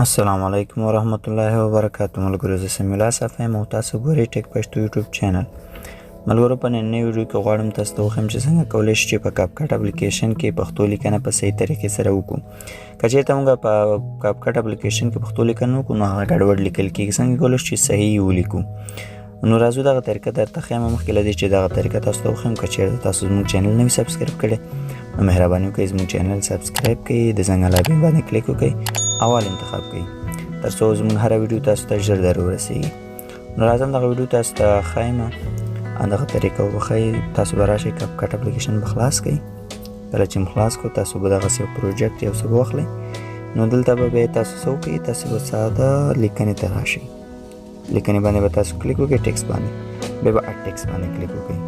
السلام علیکم ورحمت الله وبرکاتہ. ملګرو زه سمیع الله صافی یم او تاسو ګورئ ټیک پښتو یوټیوب چینل. ملګرو په نننۍ ویډیو کې غواړم تاسو ته وښیم چې څنګه کولی شو چې په کاپکټ اپلیکیشن کې پښتو لیکنه په صحیح طریقې سره وکړو. که چېرته موږ په کاپکټ اپلیکیشن کې پښتو لیکنه وکړو نو هغه ګډوډ لیکل کېږي. څنګه کولی شو چې صحیح ولیکو؟ نو راځو دغه طریقه درته ښیم. مخکې له دې چې دغه طریقه تاسو ته وښیم، که چېرته تاسو زموږ چینل نه وي سبسکرایب کړی نو مهرباني وکړئ زموږ چینل سبسکرایب کړئ، د زنګ علامې باندې کلیک وکړئ، اول انتخاب کړئ تر څو زموږ هره ویډیو تاسو ته ژر در ورسیږي. نو راځم دغه ویډیو تاسو ته ښایم، دغه طریقه وښایي. تاسو به راشئ کاپکټ اپلیکیشن به خلاص کړئ. کله چې خلاص کړو تاسو به دغسې یو پروجیکټ یو څه واخلئ. نو دلته به بیا تاسو څه وکړئ، تاسو به ساده لیکنې ته راشئ. لیکنې باندې به تاسو کلیک وکړئ، ټیکس باندې بیا به اډ ټیکس باندې کلیک وکړئ.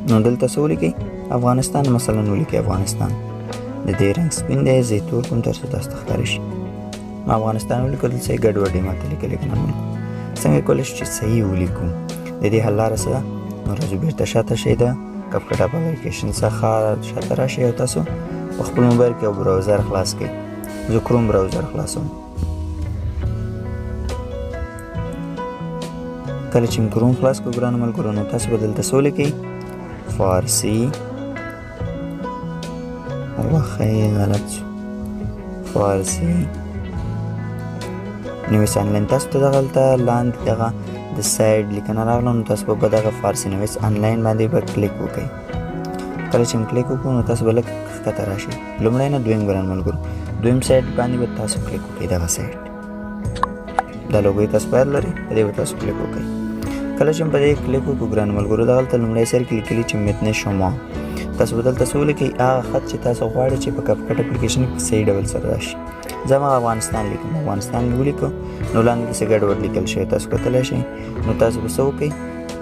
نو دلته څه ولیکئ؟ افغانستان مثلا ولیکئ. افغانستان د دې رنګ سپین دی، زه یې تور کړم تر څو تاسو ته ښکاره شي. افغانستان ولیکو، دلته یې ګډوډ یې ماته لیکلی کنه. څنګه کولی شو چې صحیح ولیکو؟ د دې حل لاره څه ده؟ نو راځو بېرته شاته شئ، د کاپکټ اپلیکیشن څخه شاته راشئ او تاسو په خپل موبایل کې یو براوزر خلاص کړئ. زه کروم براوزر خلاصوم. کله چې مې کروم خلاص کړو ګرانو ملګرو نو تاسو به دلته څه ولیکئ؟ فارسي وښایي غلط شو، فارسي نویس آنلاین. تاسو ته دغلته لاندې دغه د سایډ لیکنه راغله نو تاسو به دغه فارسي نویس آنلاین باندې به کلیک وکړئ. کله چې کلیک وکړو نو تاسو به لږ ښکته راشئ. لومړی نه دویم ګرانو ملګرو، دویم سایډ باندې به تاسو کلیک وکړئ. دغه سایډ دا لوګو یې تاسو باید لرئ، په دې به تاسو کلیک وکړئ. کله چې په دې کلیک وکړو ګرانو ملګرو دغلته لومړی سر کې لیکلي چې متن شما، تاسو به دلته څه ولیکئ؟ هغه خط چې تاسو غواړئ چې په کاپکټ اپلیکیشن کې صحیح ډول سره راشي. زه هماغه افغانستان لیکم، افغانستان مې ولیکو نو لاندې داسې ګډوډ لیکل شوی تاسو کتلی شئ. نو تاسو به څه وکئ؟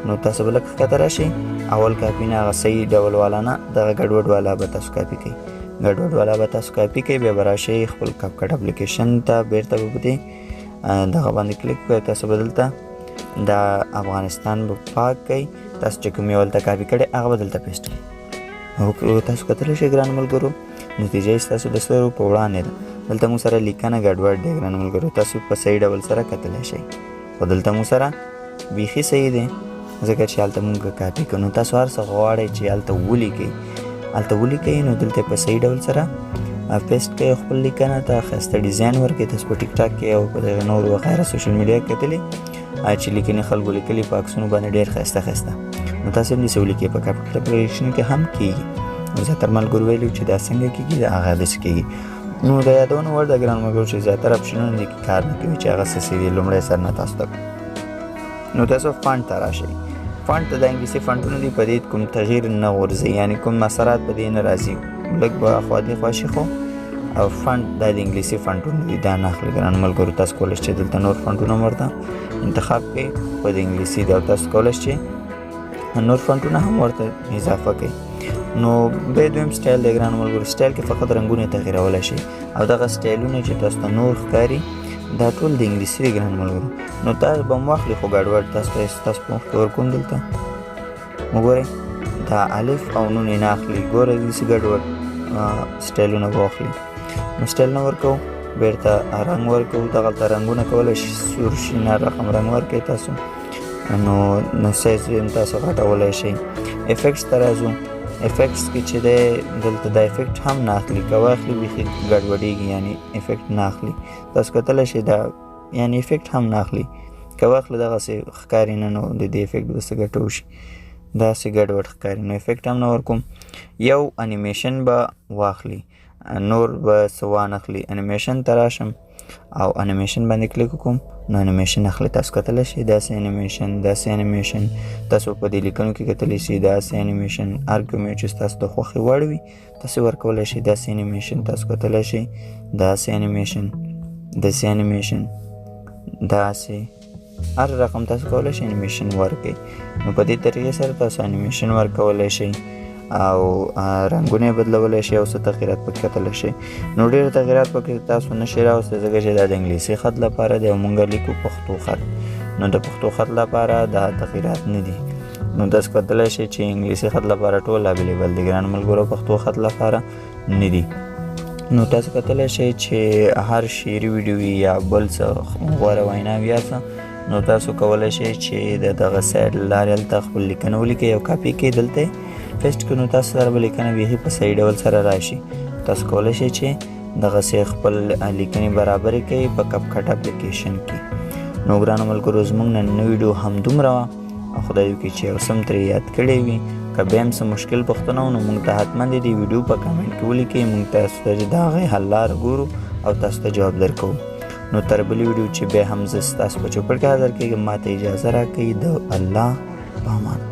نو تاسو به لږ ښکته راشئ، اول کاپي نه هغه صحیح ډول والا نه، دغه ګډوډ والا به تاسو کاپي کړئ. ګډوډ والا به تاسو کاپي کړئ، بیا به راشئ خپل کاپکټ اپلیکیشن ته، بیرته به په دې دغه باندې کلیک کړئ. تاسو به دلته دا افغانستان به پاک کړئ، تاسو چې کوم یې هلته کاپي کړی هغه به دلته پیسټ کړئ. او تاسو کتلی شئ ګرانو ملګرو نتیجه یې ستاسو د سترګو په وړاندې ده. دلته موږ سره لیکنه ګډوډ دی ګرانو ملګرو، تاسو په صحیح ډول سره کتلی شئ، خو دلته موږ سره بیخي صحیح دی ځکه چې هلته موږ کاپي کړو. نو تاسو هر څه غواړئ چې هلته ولیکئ نو دلته په صحیح ډول سره پیسټ کړئ خپل لیکنه ته، ښایسته ډیزاین ورکړئ. تاسو په ټیک ټاک کې او په دغه نورو وغیره سوشل میډیا کې کتلي چې لیکنې خلکو لیکلي په عکسونو باندې ډېر ښایسته. نو تاسو هم داسې ولیکئ، په کاپکټ اپلیکیشن کې هم کېږي. زیاتره ملګرو ویلي چې دا څنګه کېږي، دا هغه داسې کېږي. نو د یادونو وړ ده ګرانو ملګرو چې زیاتره اپشنونه دې کې کار نه کوي چې هغه څه دي لومړی سر نه تاسو ته. نو تاسو فانټ ته راشئ. فانټ ته د انګلیسي فانټونه دي، په دې کوم تغییر نه غورځئ، یعنې کوم اثرات په دې نه راځي، لږ به خوا دېخوا شي. خو او فانټ دا د انګلیسي فانټونه دي، دا نه اخلي ګرانو ملګرو. تاسو کولی شئ چې دلته نور فانټونه هم ورته انتخاب کړئ، خو د انګلیسي دی، او تاسو کولی شئ نور فانټونه هم ورته اضافه کړئ. نو بیا دویم سټایل دی ګرانو ملګرو. سټایل کې فقط رنګونه یې تغییرولی شئ، او دغه سټایلونه چې تاسو ته نور ښکاري دا ټول د انګلیسي دی ګرانو ملګرو. نو تاسو به هم واخلئ خو ګډوډ تاسو په مخ کې ورکوم. دلته وګورئ دا الف او نون یې نه اخلي، ګورئ داسې ګډوډ سټایلونه به واخلي. نو سټایل نه ورکوو، بیرته رنګ ورکوو. دغلته رنګونه کولی شئ سور شین رقم رنګ ورکړئ تاسو. نو سایز هم تاسو غټولی شئ. افیکټس ته راځو. افیکټس کې چې دی دلته دا افیکټ هم نه اخلي، که واخلي بیخي ګډوډېږي، یعنې افیکټ نه اخلي. تاسو کتلی شئ دا یعنې افیکټ هم نه اخلي، که واخلي دغسې ښکاري نه، نو د دې افیکټ به څه ګټه وشي، داسې ګډوډ ښکاري. نو افیکټ هم نه ورکوم. یو انیمیشن به واخلي، نور به څه وانخلي. انیمیشن ته راشم او انیمیشن باندې کلیک وکړم نو انیمیشن اخلي. تاسو کتلی شئ داسې انیمیشن تاسو په دې لیکنو کې کتلی شئ داسې انیمیشن. هر کوم چې ستاسو د خوښې وړ وي تاسو ورکولی شئ داسې انیمیشن. تاسو کتلی شئ داسې انیمیشن داسې هر رقم تاسو کولی شئ انیمیشن ورکړئ. نو په دې طریقې سره تاسو انیمیشن ورکولی شئ او رنګونه یې بدلولی شئ او څه تغییرات پکې کتلی شئ. نو ډېر تغییرات پکې تاسو نشئ راوستی ځکه چې دا د انګلیسي خط لپاره دی او موږ لیکو پښتو خط. نو د پښتو خط لپاره دا تغییرات نه دي. نو تاسو کتلی شئ چې انګلیسي خط لپاره ټول اویلیبل دي ګرانو ملګرو، پښتو خط لپاره نه دي. نو تاسو کتلی شئ چې هر شعري ویډیو یا بل څه غوره وینا یا څه نو تاسو کولی شئ چې د دغه سایډ له لارې هلته خپل لیکنه ولیکئ او کاپي کړئ، دلته یې پیسټ کړئ، نو تاسو سره به لیکنه بیخي په صحیح ډول سره راشي. تاسو کولی شئ چې دغسې خپل لیکنې برابرې کړئ په کپ کټ اپلیکیشن کې. نو ګرانو ملګرو زموږ نننۍ ویډیو همدومره وه، خدای وکړي چې یو څه هم ترې یاد کړی وي. که بیا هم څه مشکل پوښتنه وه نو موږ ته حتما د دې ویډیو په کمنټ کې ولیکئ، موږ تاسو ته د هغې حل لاره ګورو او تاسو ته جواب درکوو. نو تر بلې ویډیو چې بیا هم زه ستاسو په چوپړ کې حاضر کېږم، ما ته اجازه راکوئ. د الله په امان.